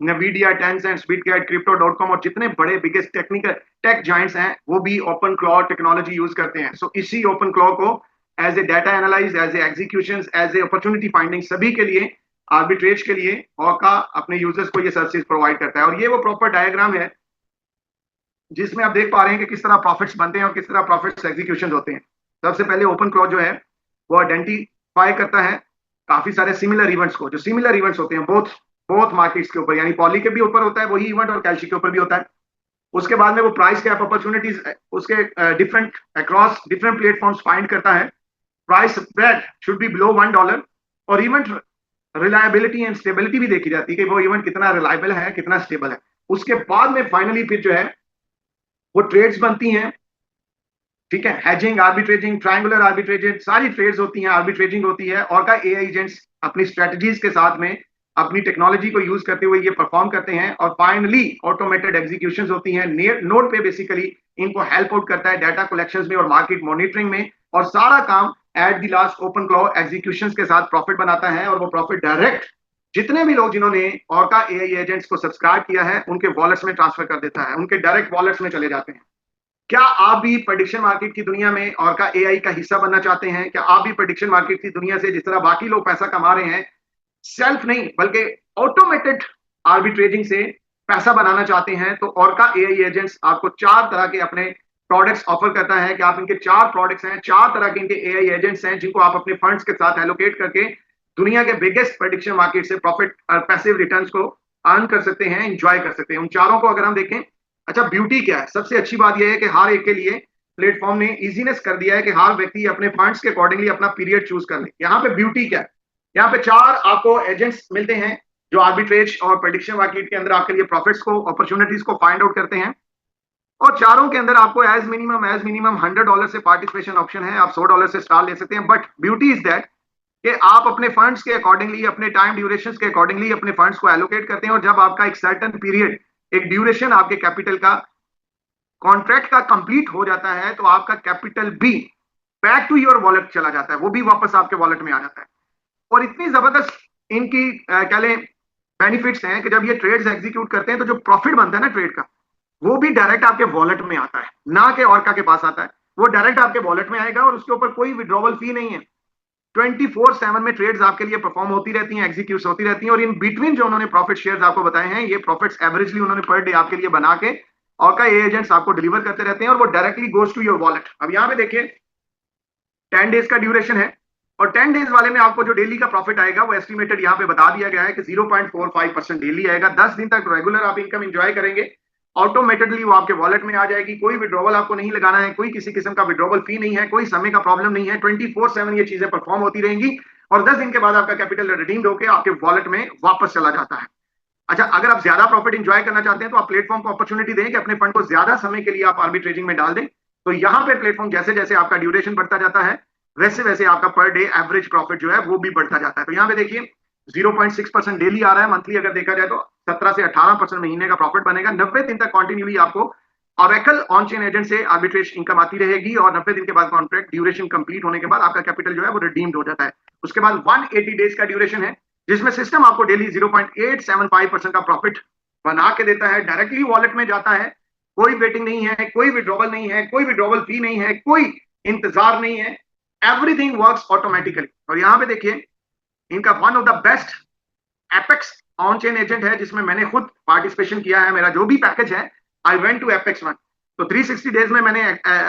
Nvidia, Tencent, Bitget, क्रिप्टो.com, और जितने बड़े बिगेस्ट टेक्निकल टेक जाइंट्स हैं वो भी ओपन क्लॉ टेक्नोलॉजी यूज करते हैं। सो इसी ओपन क्लॉ को as a data analyse, as a execution, as a opportunity finding, सभी के लिए, आर्बिट्रेज के लिए ऑर्का अपने यूजर्स को ये सर्विसेज प्रोवाइड करता है। और ये वो प्रॉपर डायग्राम है जिसमें आप देख पा रहे हैं कि किस तरह प्रॉफिट्स बनते हैं और किस तरह प्रॉफिट्स एग्जीक्यूशन होते हैं। सबसे पहले ओपन क्लॉ जो है वो आइडेंटिफाई करता है काफी सारे सिमिलर इवेंट्स को, जो सिमिलर इवेंट्स होते हैं बोथ मार्केट्स के ऊपर, यानी पॉली के भी ऊपर होता है वही इवेंट और कैल्शी के ऊपर भी होता है। उसके बाद में वो प्राइस कैप अपॉर्चुनिटीज उसके different across different platforms find करता है। Price spread should be below $1, और इवेंट रिलायबिलिटी एंड स्टेबिलिटी भी देखी जाती है कि वो इवेंट कितना रिलायबल है, कितना स्टेबल है। उसके बाद में फाइनली फिर जो है वो ट्रेड्स बनती हैं, ठीक है, हैजिंग, आर्बिट्रेजिंग, ट्रायंगुलर आर्बिट्रेजिंग, सारी ट्रेड्स होती हैं, आर्बिट्रेजिंग होती है। और का एआई एजेंट्स अपनी स्ट्रेटजीज के साथ में अपनी टेक्नोलॉजी को यूज करते हुए ये परफॉर्म करते हैं। और फाइनली ऑटोमेटेड एग्जीक्यूशंस होती हैं नोड पे, बेसिकली इनको हेल्प आउट करता है डाटा कलेक्शंस में और मार्केट मॉनिटरिंग में, और सारा काम at the last OpenClaw executions के साथ प्रॉफिट बनाता है। और वो प्रॉफिट डायरेक्ट जितने भी लोग जिन्होंने ऑर्का एआई एजेंट्स को सब्सक्राइब किया है उनके वॉलेट्स में ट्रांसफर कर देता है, उनके डायरेक्ट वॉलेट्स में चले जाते हैं। क्या आप भी प्रेडिक्शन मार्केट की दुनिया में ऑर्का एआई का हिस्सा बनना चाहते हैं? क्या आप भी प्रेडिक्शन मार्केट की दुनिया से जिस तरह बाकी लोग पैसा कमा रहे हैं, सेल्फ नहीं बल्कि ऑटोमेटेड आर्बिट्रेजिंग से पैसा बनाना चाहते हैं? तो ऑर्का एआई एजेंट्स आपको 4 तरह के अपने प्रोडक्ट्स ऑफर करता है कि आप इनके 4 प्रोडक्ट्स हैं, 4 तरह के इनके एआई एजेंट्स हैं जिनको आप अपने फंड्स के साथ एलोकेट करके दुनिया के बिगेस्ट प्रेडिक्शन मार्केट से प्रॉफिट और पैसिव रिटर्न्स को अर्न कर सकते हैं, एंजॉय कर सकते हैं। उन चारों को अगर हम देखें, अच्छा ब्यूटी क्या है, सबसे अच्छी बात यह है कि हर एक के लिए प्लेटफॉर्म ने इजीनेस कर दिया है कि हर व्यक्ति अपने फंड्स के अकॉर्डिंगली अपना पीरियड चूज कर ले। यहाँ पे ब्यूटी क्या है, यहाँ पे 4 आपको एजेंट्स मिलते हैं जो आर्बिट्रेज और प्रेडिक्शन मार्केट के अंदर आपके लिए प्रॉफिट्स को, अपॉर्चुनिटीज को फाइंड आउट करते हैं। और चारों के अंदर आपको एज मिनिमम $100 से पार्टिसिपेशन ऑप्शन है, आप $100 से स्टार ले सकते हैं। बट ब्यूटी इज दैट कि आप अपने फंड्स के अकॉर्डिंगली, अपने टाइम ड्यूरेशन के अकॉर्डिंगली अपने फंड्स को एलोकेट करते हैं, और जब आपका एक सर्टेन पीरियड, एक ड्यूरेशन आपके कैपिटल का, कॉन्ट्रैक्ट का कंप्लीट हो जाता है, तो आपका कैपिटल भी बैक टू योर वॉलेट चला जाता है, वो भी वापस आपके वॉलेट में आ जाता है। और इतनी जबरदस्त इनकी कह लें बेनिफिट्स हैं कि जब ये ट्रेड्स एग्जीक्यूट करते हैं तो जो प्रॉफिट बनता है ना ट्रेड का, वो भी डायरेक्ट आपके वॉलेट में आता है, ना कि ऑर्का के पास आता है, वो डायरेक्ट आपके वॉलेट में आएगा और उसके ऊपर कोई विड्रॉवल फी नहीं है। 24/7 में ट्रेड्स आपके लिए परफॉर्म होती रहती हैं, एग्जीक्यूट होती रहती हैं। और इन बिटवीन जो उन्होंने प्रॉफिट शेयर्स आपको बताए हैं, ये प्रॉफिट्स एवरेजली उन्होंने पर डे आपके लिए बना के ऑर्का एजेंट्स आपको डिलीवर करते रहते हैं, और वो directly goes to your wallet. अब यहाँ पे देखिए 10 डेज का ड्यूरेशन है, और 10 डेज वाले में आपको जो डेली का प्रॉफिट आएगा वो एस्टिमेटेड यहाँ पे बता दिया गया है कि 0.45% डेली आएगा। 10 दिन तक रेगुलर आप इनकम एंजॉय करेंगे, ऑटोमेटेडली वो आपके वॉलेट में आ जाएगी, कोई विड्रॉवल आपको नहीं लगाना है, कोई किसी किस्म का विड्रॉवल फी नहीं है, कोई समय का प्रॉब्लम नहीं है। 24/7 ये चीजें परफॉर्म होती रहेंगी, और 10 दिन के बाद आपका कैपिटल रिडीम्ड होकर आपके वॉलेट में वापस चला जाता है। अच्छा, अगर आप ज्यादा प्रॉफिट एंजॉय करना चाहते हैं तो आप प्लेटफॉर्म को अपॉर्चुनिटी दें कि अपने फंड को ज्यादा समय के लिए आप आर्बिट्रेजिंग में डाल दें, तो यहाँ पे प्लेटफॉर्म जैसे जैसे आपका ड्यूरेशन बढ़ता जाता है वैसे वैसे आपका पर डे एवरेज प्रॉफिट जो है वो भी बढ़ता जाता है। तो यहाँ पे देखिए 0.6% डेली आ रहा है, मंथली अगर देखा जाए तो 17 से 18% महीने का प्रॉफिट बनेगा। 90 दिन तक कॉन्टिन्यूली आपको ऑरेकल ऑन चेन एजेंट से आर्बिट्रेज इनकम आती रहेगी और 90 दिन के बाद कॉन्ट्रैक्ट ड्यूरेशन कंप्लीट होने के बाद आपका कैपिटल जो है वो रिडीम्ड हो जाता है। उसके बाद 180 डेज का ड्यूरेशन है जिसमें सिस्टम आपको डेली 0.875% का प्रॉफिट बना के देता है, डायरेक्टली वॉलेट में जाता है, कोई वेटिंग नहीं है, कोई विड्रॉवल नहीं है, कोई विड्रॉवल फी नहीं है, कोई इंतजार नहीं है, एवरीथिंग वर्क्स ऑटोमेटिकली। और यहाँ पे देखिए इनका one of the best apex on chain agent है जिसमें मैंने खुद पार्टिसिपेशन किया है। मेरा जो भी पैकेज है I went to Apex one, तो 360 डेज में मैंने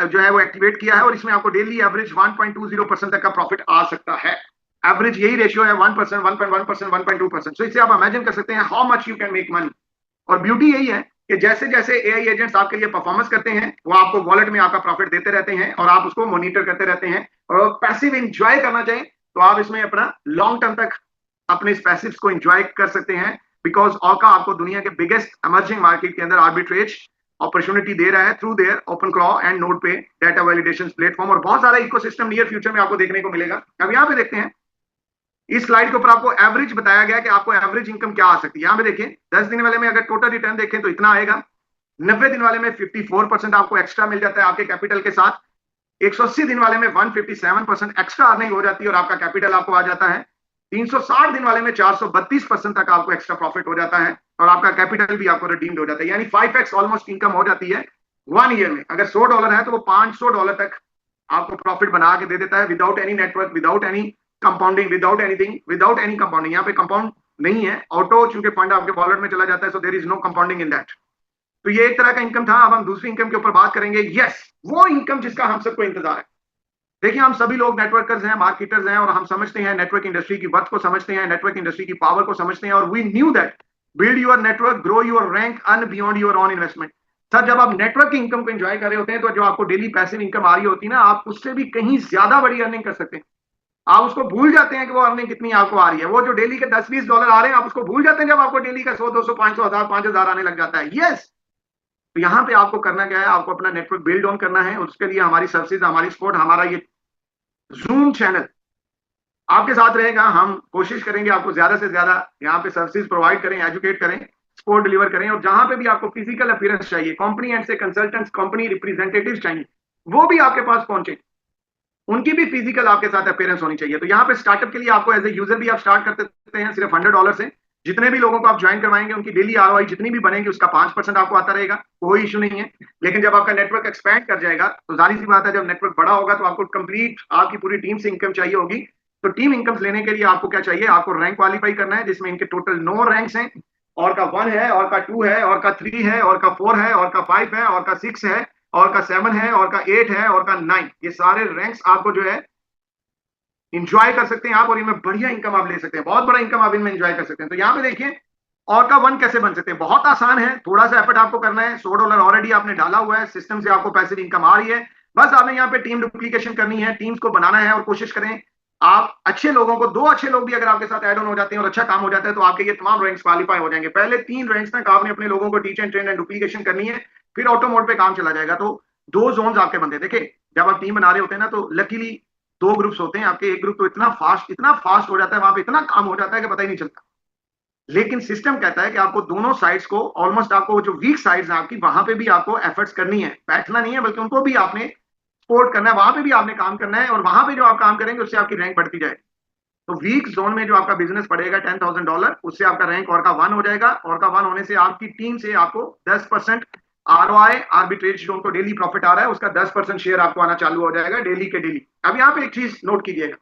जो है वो एक्टिवेट किया है और इसमें आपको डेली एवरेज 1.20% तक का प्रॉफिट आ सकता है। एवरेज यही रेशियो है 1%, 1.1%, 1.2%। सो इससे आप इमेजिन कर सकते हैं how much you can make money. और ब्यूटी यही है कि जैसे जैसे एआई एजेंट्स आपके लिए परफॉर्मेंस करते हैं वो आपको वॉलेट में आपका प्रॉफिट देते रहते हैं और आप उसको मॉनिटर करते रहते हैं। और पैसिव इंजॉय करना चाहिए तो आप इसमें अपना लॉन्ग टर्म तक अपने पैसिव्स को एंजॉय कर सकते हैं, बिकॉज ऑका आपको दुनिया के बिगेस्ट इमर्जिंग मार्केट के अंदर आर्बिट्रेज अपॉर्चुनिटी दे रहा है through their OpenClaw and node पे डाटा वैलिडेशन प्लेटफॉर्म। और बहुत सारा इकोसिस्टम नियर फ्यूचर में आपको देखने को मिलेगा। अब यहाँ पे देखते हैं इस स्लाइड के ऊपर आपको एवरेज बताया गया कि आपको एवरेज इनकम क्या आ सकती है। यहाँ पे देखिए 10 दिन वाले में अगर टोटल रिटर्न देखें तो इतना आएगा, 90 दिन वाले में 54% आपको एक्स्ट्रा मिल जाता है आपके कैपिटल के साथ, 180 दिन वाले में 157% एक्स्ट्रा अर्निंग हो जाती है और आपका कैपिटल आपको आ जाता है, 360 दिन वाले में 432% तक आपको एक्स्ट्रा प्रॉफिट हो जाता है और आपका कैपिटल भी आपको रिडीम्ड हो जाता है। यानी 5x ऑलमोस्ट इनकम हो जाती है 1 ईयर में। अगर $100 है तो वो $500 तक आपको प्रॉफिट बना के दे देता है without any network, without any compounding, without anything, without any compounding. यहाँ पे कंपाउंड नहीं है, ऑटो चूंकि फंड आपके वॉलेट में चला जाता है, so there is no compounding in that. तो ये एक तरह का इनकम था। अब हम दूसरी इनकम के ऊपर बात करेंगे। यस, वो इनकम जिसका हम सबको इंतजार है। देखिए हम सभी लोग नेटवर्कर्स हैं, मार्केटर्स हैं और हम समझते हैं नेटवर्क इंडस्ट्री की वर्थ को समझते हैं, नेटवर्क इंडस्ट्री की पावर को समझते हैं और we knew that build your network, grow your rank earn beyond your own investment. Sir जब आप नेटवर्क की इनकम को एंजॉय कर रहे होते हैं तो जो आपको डेली पैसिव इनकम आ रही होती है ना, आप उससे भी कहीं ज्यादा बड़ी अर्निंग कर सकते हैं। आप उसको भूल जाते हैं कि वो अर्निंग कितनी आपको आ रही है। वो जो डेली के $10-20 आ रहे हैं आप उसको भूल जाते हैं जब आपको डेली का 100, 200, 500, 1000, 5000 आने लग जाता है। यस, तो यहाँ पे आपको करना क्या है, आपको अपना नेटवर्क बिल्ड ऑन करना है। उसके लिए हमारी सर्विसेज, हमारी सपोर्ट, हमारा ये जूम चैनल आपके साथ रहेगा। हम कोशिश करेंगे आपको ज्यादा से ज्यादा यहाँ पे सर्विसेज प्रोवाइड करें, एजुकेट करें, सपोर्ट डिलीवर करें। और जहां पे भी आपको फिजिकल अपीयरेंस चाहिए, कंपनी एंड से कंसल्टेंट्स, कंपनी रिप्रेजेंटेटिव चाहिए, वो भी आपके पास पहुंचे, उनकी भी फिजिकल आपके साथ अपीयरेंस होनी चाहिए। तो यहाँ पे स्टार्टअप के लिए आपको एज ए यूजर भी आप स्टार्ट कर सकते हैं सिर्फ $100 से। जितने भी लोगों को आप ज्वाइन करवाएंगे उनकी डेली आरओआई जितनी भी बनेगी उसका 5% आपको आता रहेगा, कोई इशू नहीं है। लेकिन जब आपका नेटवर्क एक्सपैंड कर जाएगा तो जाहिर सी बात है जब नेटवर्क बड़ा होगा तो आपको कंप्लीट आपकी पूरी टीम से इनकम चाहिए होगी। तो टीम इनकम लेने के लिए आपको क्या चाहिए, आपको रैंक क्वालिफाई करना है जिसमें इनके टोटल 9 रैंक्स हैं। और का 1 है, और का 2 है, और का 3 है, और का 4 है, और का 5 है, और का 6 है, और का 7 है, और का 8 है, और का 9। ये सारे रैंक्स आपको जो है इंजॉय कर सकते हैं आप और इनमें बढ़िया इनकम आप ले सकते हैं, बहुत बड़ा इनकम आप इनमें इंजॉय कर सकते हैं। तो यहाँ पे देखिए और का 1 कैसे बन सकते हैं, बहुत आसान है, थोड़ा सा एफर्ट आपको करना है। $100 ऑलरेडी आपने डाला हुआ है, सिस्टम से आपको पैसिव इनकम आ रही है। बस आपने यहाँ पे टीम डुप्लीकेशन करनी है, टीम्स को बनाना है और कोशिश करें आप अच्छे लोगों को, 2 अच्छे लोग भी अगर आपके साथ ऐड ऑन हो जाते हैं और अच्छा काम हो जाता है तो आपके ये तमाम रैंक्स क्वालिफाई हो जाएंगे। पहले 3 रैंक्स तक आपने अपने लोगों को teach and train and duplication करनी है, फिर ऑटो मोड पे काम चला जाएगा। तो 2 जोन्स आपके बनते हैं। देखिए जब आप टीम बना रहे होते हैं ना तो लकीली 2 ग्रुप्स होते हैं आपके। एक ग्रुप तो इतना फास्ट हो जाता है, वहां पे इतना काम हो जाता है कि पता ही नहीं चलता। लेकिन सिस्टम कहता है कि आपको दोनों साइड्स को, ऑलमोस्ट आपको जो वीक साइड्स हैं आपकी, वहां पे भी आपको एफर्ट्स करनी है, बैठना नहीं है बल्कि उनको भी आपने सपोर्ट करना है, वहां पे भी आपने काम करना है और वहां पे जो आप काम करेंगे उससे आपकी रैंक बढ़ती जाएगी। तो वीक जोन में जो आपका बिजनेस पड़ेगा $10,000, उससे आपका रैंक और का 1 हो जाएगा। और का 1 होने से आपकी टीम से आपको 10% आरओआई, आर्बिट्रेज जो उनको डेली प्रॉफिट आ रहा है उसका 10% शेयर आपको आना चालू हो जाएगा डेली के डेली। अब यहाँ पे एक चीज नोट कीजिएगा,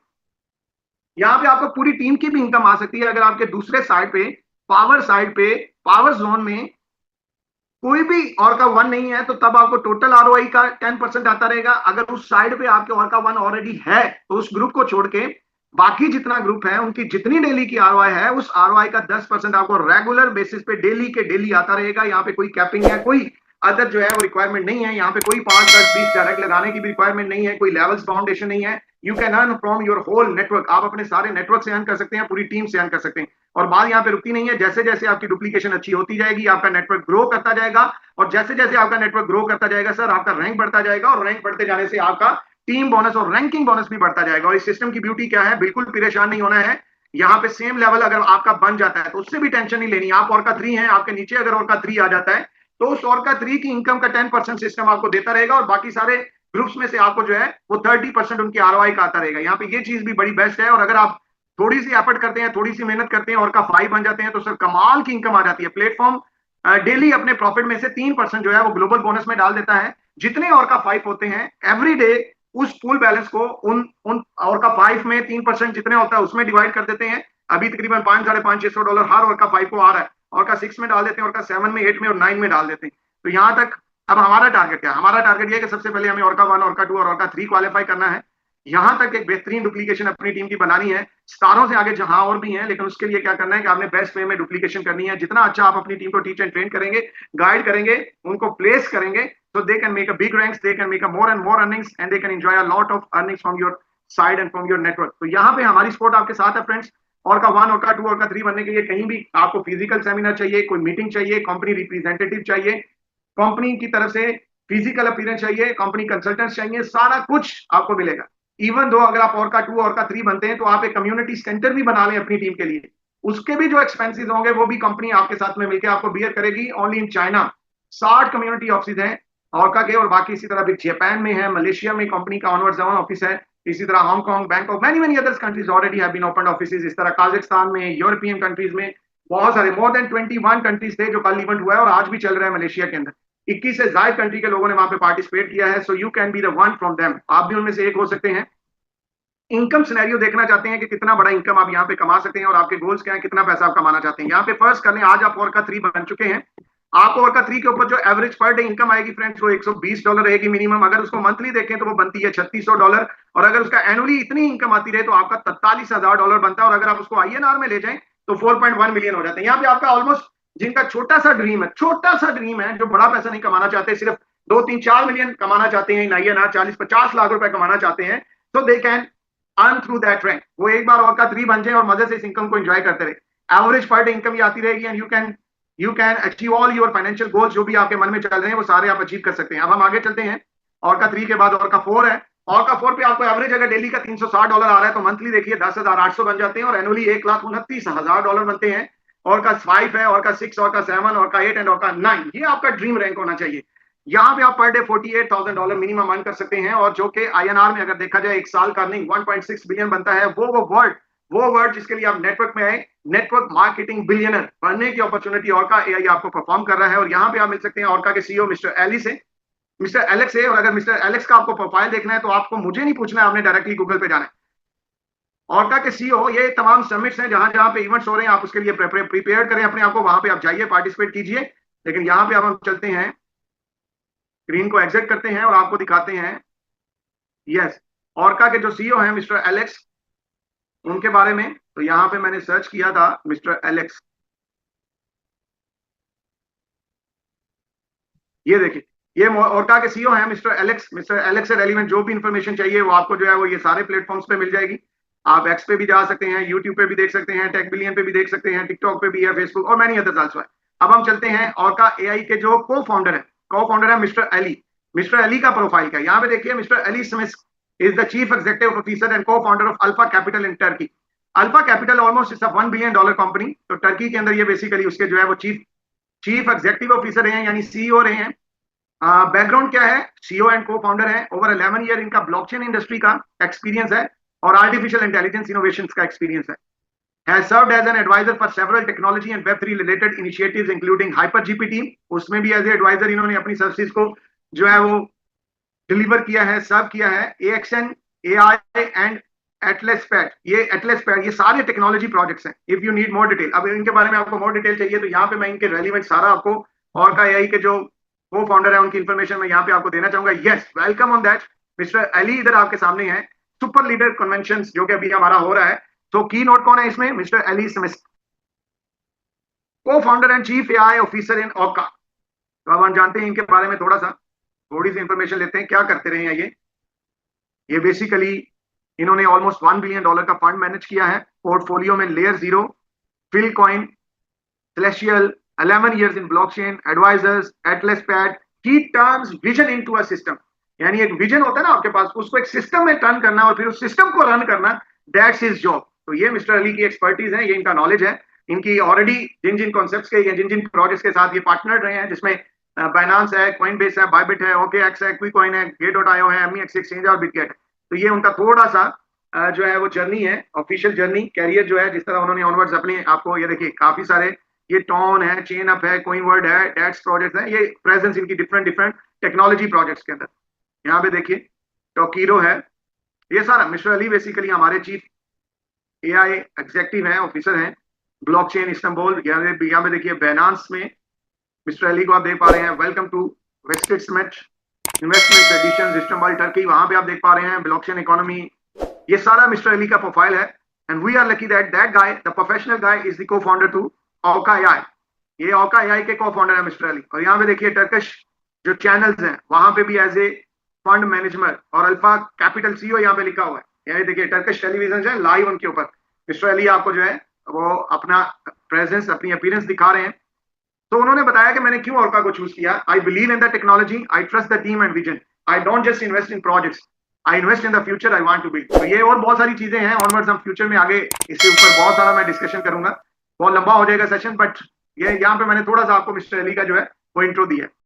यहाँ पे आपको पूरी टीम की भी इनकम आ सकती है अगर आपके दूसरे साइड पे, साइड पे, पावर जोन में कोई भी और का 1 नहीं है तो तब आपको टोटल आरओआई का 10% आता रहेगा। अगर उस साइड पे आपके और का 1 ऑलरेडी है तो उस ग्रुप को छोड़ के बाकी जितना ग्रुप है उनकी जितनी डेली की आरओआई है उस आरओआई का 10% आपको रेगुलर बेसिस पे डेली के डेली आता रहेगा। यहाँ पे कोई कैपिंग है, कोई अदर जो है वो रिक्वायरमेंट नहीं है। यहाँ पे कोई 5, 10, 20 डायरेक्ट लगाने की भी रिक्वायरमेंट नहीं है, कोई लेवल्स फाउंडेशन नहीं है। You can earn from your whole network. आप अपने सारे नेटवर्क से अर्न कर सकते हैं, पूरी टीम से अर्न कर सकते हैं। और बात यहाँ पे रुकती नहीं है, जैसे जैसे आपकी डुप्लीकेशन अच्छी होती जाएगी, आपका नेटवर्क ग्रो करता जाएगा, और जैसे जैसे आपका नेटवर्क ग्रो करता जाएगा सर, आपका रैंक बढ़ता जाएगा, और रैंक बढ़ते जाने से आपका टीम बोनस और रैंकिंग बोनस भी बढ़ता जाएगा। और इस सिस्टम की ब्यूटी क्या है, बिल्कुल परेशान नहीं होना है। यहाँ पे सेम लेवल अगर आपका बन जाता है तो उससे भी टेंशन नहीं लेनी। आप ऑर्का 3 है, आपके नीचे अगर ऑर्का 3 आ जाता है तो उस ऑर्का 3 की इनकम का 10% सिस्टम आपको देता रहेगा, और बाकी सारे ग्रुप्स में से आपको जो है वो 30% उनकी आरओआई का आता रहेगा। यहाँ पे ये चीज भी बड़ी बेस्ट है। और अगर आप थोड़ी सी एफर्ट करते हैं, थोड़ी सी मेहनत करते हैं, ऑर्का 5 बन जाते हैं, तो सर कमाल की इनकम आ जाती है। प्लेटफॉर्म डेली अपने प्रॉफिट में से 3% जो है वो ग्लोबल बोनस में डाल देता है। जितने ऑर्का 5 होते हैं एवरी डे उस पूल बैलेंस को उन उन ऑर्का 5 में 3% जितने होता है उसमें डिवाइड कर देते हैं। अभी तकरीबन 5, $500-600 हर ऑर्का 5 को आ रहा है। ऑर्का 6 में डाल देते हैं, ऑर्का 7 में, 8 में और 9 में डाल देते हैं। तो यहां तक अब हमारा टारगेट क्या है? हमारा टारगेट ये है कि सबसे पहले हमें ऑर्का 1, ऑर्का 2 और ऑर्का 3 क्वालिफाई करना है। यहां तक एक बेहतरीन डुप्लीकेशन अपनी टीम की बनानी है। स्टारों से आगे जहां और भी हैं, लेकिन उसके लिए क्या करना है कि आपने बेस्ट वे में डुप्लीकेशन करनी है। जितना अच्छा आप अपनी टीम को टीच एंड ट्रेन करेंगे, गाइड करेंगे, उनको प्लेस करेंगे, so they can make a big ranks, they can make a more and more earnings, and they can enjoy a lot of earnings from your side and from your network. तो यहाँ पे हमारी support आपके साथ है friends. और का 1, और का 2 और का 3 बनने के लिए कहीं भी आपको फिजिकल सेमिनार चाहिए, कोई मीटिंग चाहिए, कंपनी रिप्रेजेंटेटिव चाहिए, कंपनी की तरफ से फिजिकल अपीयरेंस चाहिए, कंपनी कंसल्टेंट चाहिए, सारा कुछ आपको मिलेगा। इवन दो अगर आप और का 2 और का 3 बनते हैं तो आप एक कम्युनिटी सेंटर भी बना लें अपनी टीम के लिए, उसके भी जो एक्सपेंसेस होंगे वो भी कंपनी आपके साथ में मिलकर आपको बियर करेगी। Only in China 60 community office हैं ऑर्का के, और बाकी इसी तरह भी जापान में है, मलेशिया में कंपनी का ऑनवर्ड जोन ऑफिस है, इसी तरह Hong Kong, Bangkok, many many others countries already have been opened offices. इस तरह काजाकिस्तान में, यूरोपियन कंट्रीज में बहुत सारे, मोर देन 21 कंट्रीज थे जो कल इवेंट हुआ है, और आज भी चल रहा है मलेशिया के अंदर। 21 से ज्यादा कंट्री के लोगों ने वहां पे पार्टिसिपेट किया है। So you can be the one from them, आप भी उनमें से एक हो सकते हैं। इनकम सिनेरियो देखना चाहते हैं कि कितना बड़ा इनकम आप यहाँ पे कमा सकते हैं, और आपके गोल्स क्या है, कितना पैसा आप कमाना चाहते हैं। यहाँ पे फर्स्ट कर लें, आज आप ऑर्का 3 बन चुके हैं, आपको ऑर्का 3 के ऊपर जो एवरेज पर डे इनकम आएगी फ्रेंड्स वो $120 रहेगी मिनिमम। अगर उसको मंथली देखें तो वो बनती है $3600, और अगर उसका एनुअली इतनी इनकम आती रहे तो आपका $43,000 बनता है। और अगर आप उसको आईएनआर में ले जाएं तो 4.1 मिलियन हो जाते हैं। यहाँ पे आपका ऑलमोस्ट, जिनका छोटा सा ड्रीम है, जो बड़ा पैसा नहीं कमाना चाहते, सिर्फ 2-3-4 मिलियन कमाना चाहते हैं, आईएनआर 40-50 लाख रुपए कमाना चाहते हैं, तो they can earn through that rank. वो एक बार ऑर्का 3 बन जाए और मजे से इस इनकम को एंजॉय करते रहे। एवरेज पर डे इनकम ही आती रहेगी, and you can achieve all your financial goals, जो भी आपके मन में चल रहे हैं वो सारे आप अचीव कर सकते हैं। अब हम आगे चलते हैं। ऑर्का 3 के बाद ऑर्का 4 है। ऑर्का 4 पे आपको एवरेज अगर डेली का $360 आ रहा है तो मंथली देखिए 10,800 बन जाते हैं, और एनुअली $1,29,000 बनते हैं। ऑर्का 5 है, orca 6, orca 7, orca 8 and orca 9, ये आपका ड्रीम रैंक होना चाहिए। यहाँ पे आप पर डे $48,000 मिनिमम अर्न कर सकते हैं, और जो कि आईएनआर में अगर देखा जाए एक साल का अर्निंग 1.6 बिलियन बनता है। वो वर्ड जिसके लिए आप नेटवर्क में आए, नेटवर्क मार्केटिंग बिलियनर बनने की अपॉर्चुनिटी ऑर्का एआई आपको परफॉर्म कर रहा है। और यहाँ पे आप मिल सकते हैं ऑर्का के सीईओ मिस्टर एलेक्स से। और अगर मिस्टर एलेक्स का आपको प्रोफाइल देखना है तो आपको मुझे नहीं पूछना है, आपने डायरेक्टली गूगल पे जाना है। ऑर्का के सीईओ, ये तमाम समिट्स हैं जहां जहां पे इवेंट्स हो रहे हैं, आप उसके लिए प्रिपेयर करें अपने आप को, वहां पे आप जाइए, पार्टिसिपेट कीजिए। लेकिन यहाँ पे अब हम चलते हैं, स्क्रीन को एग्जिट करते हैं और आपको दिखाते हैं यस ऑर्का के जो सीईओ हैं मिस्टर एलेक्स, उनके बारे में। तो यहाँ पे मैंने सर्च किया था मिस्टर एलेक्स, ये देखिए, ये ऑर्का के सीईओ हैं मिस्टर एलेक्स से रेलिवेंट जो भी इंफॉर्मेशन चाहिए वो आपको जो है वो ये सारे प्लेटफॉर्म्स पे मिल जाएगी। आप एक्स पे भी जा सकते हैं, यूट्यूब पे भी देख सकते हैं, टेक बिलियन पे भी देख सकते हैं, टिकटॉक पे भी है, फेसबुक और मैनी अदर्स आल्सो है। अब हम चलते हैं ऑर्का एआई के जो को फाउंडर है मिस्टर अली का प्रोफाइल का। यहाँ पे देखिए, mister Ali Smith is the chief executive officer and cofounder of Alpha Capital in Turkey. Alpha Capital almost is $1 billion company. तो टर्की के अंदर ये बेसिकली उसके जो है वो चीफ एग्जीक्यूटिव ऑफिसर हैं, यानी सीईओ रहे हैं। बैकग्राउंड क्या है, सीईओ एंड को फाउंडर है, ओवर 11 ईयर इनका ब्लॉकचेन इंडस्ट्री का एक्सपीरियंस है और आर्टिफिशियल इंटेलिजेंस इनोवेशंस का एक्सपीरियंस है। Has served as an advisor for several technology and Web3 related initiatives including HyperGPT, उसमें भी एज ए एडवाइजर इन्होंने अपनी सर्विसेज को जो है वो डिलीवर किया है, सर्व किया है। AXN, AI एंड एटलेसपैड, ये सारे टेक्नोलॉजी प्रोजेक्ट्स हैं। If you need more detail, अब इनके बारे में आपको मोर डिटेल चाहिए तो यहाँ पे मैं इनके रेलिवेंट सारा आपको ऑर्का एआई के जो को फाउंडर है उनकी इंफॉर्मेशन मैं यहाँ पे आपको देना चाहूंगा। Yes, welcome on that. Mister Ali इधर आपके सामने है। सुपर लीडर कन्वेंशन जो कि अभी हमारा हो रहा है, तो की नोट कौन है इसमें, मिस्टर अली स्मिथ, को founder and chief AI officer in orca. तो अब हम जानते हैं इनके बारे में थोड़ी सी इंफॉर्मेशन लेते हैं, क्या करते रहे हैं ये बेसिकली इन्होंने ऑलमोस्ट $1 बिलियन का फंड मैनेज किया है। पोर्टफोलियो में layer 0 Philcoin, Celestial, 11 years in blockchain, advisors, Atlas Pad. He turns vision into a system. यानी एक विजन होता है ना आपके पास, उसको एक सिस्टम में टर्न करना और फिर उस सिस्टम को रन करना, दैट्स हिज जॉब. तो ये मिस्टर अली की एक्सपर्टीज है, ये इनका नॉलेज है. इनकी ऑलरेडी जिन जिन कॉन्सेप्ट्स के, जिन जिन प्रोजेक्ट्स के साथ ये पार्टनर रहे हैं, जिसमें बाइनांस है, कॉइनबेस है, बायबिट है, OKX है, क्विकॉइन है, Gate.io है, MEX एक्सचेंज और बिटगेट है. तो ये उनका थोड़ा सा जो है वो जर्नी है, ऑफिशियल जर्नी, कैरियर जो है, जिस तरह उन्होंने ऑनवर्ड्स अपने आपको, ये देखिए काफी सारे, ये टॉन है, चेन अप है, कोइनवर्ड है, डेट्स प्रोजेक्ट है, ये प्रेजेंस इनकी डिफरेंट डिफरेंट टेक्नोलॉजी प्रोजेक्ट्स के अंदर. यहाँ पे देखिए टोकीरो है. ये सारा मिस्टर अली बेसिकली हमारे चीफ AI एग्जेक्टिव है, ऑफिसर हैं, ब्लॉकचेन इस्तांबुल. यहाँ पे देखिए बाइनांस में मिस्टर अली को आप देख पा रहे हैं. Welcome to vested smith investment edition Istanbul Turkey. वहां पे आप देख पा रहे हैं ब्लॉकचेन इकोनॉमी. ये सारा मिस्टर अली का प्रोफाइल है. And we are lucky that that guy, the professional guy, is the co-founder to Orca AI. ये Orca AI के को-फाउंडर है मिस्टर अली. और यहाँ पे देखिए टर्किश जो चैनल्स हैं, वहां पे भी एज ए फंड मैनेजमेंट और अल्फा कैपिटल CEO यहाँ पे लिखा हुआ है. ये देखिए टर्किश टेलीविजन है, लाइव उनके ऊपर मिस्टर अली आपको जो है वो अपना प्रेजेंस, अपनी अपीयरेंस दिखा रहे हैं. तो उन्होंने बताया कि मैंने क्यों Orca को चूज किया. I believe in the technology, I trust the team and vision. I don't just invest in projects, I invest in the future I want to build. तो ये और बहुत सारी चीजें हैं. ऑनवर्ड्स हम फ्यूचर में आगे इसके ऊपर बहुत सारा मैं डिस्कशन करूंगा. बहुत लंबा हो जाएगा सेशन, बट ये यहाँ पे मैंने थोड़ा सा आपको मिस्टर अली का जो है वो इंट्रो दिया है.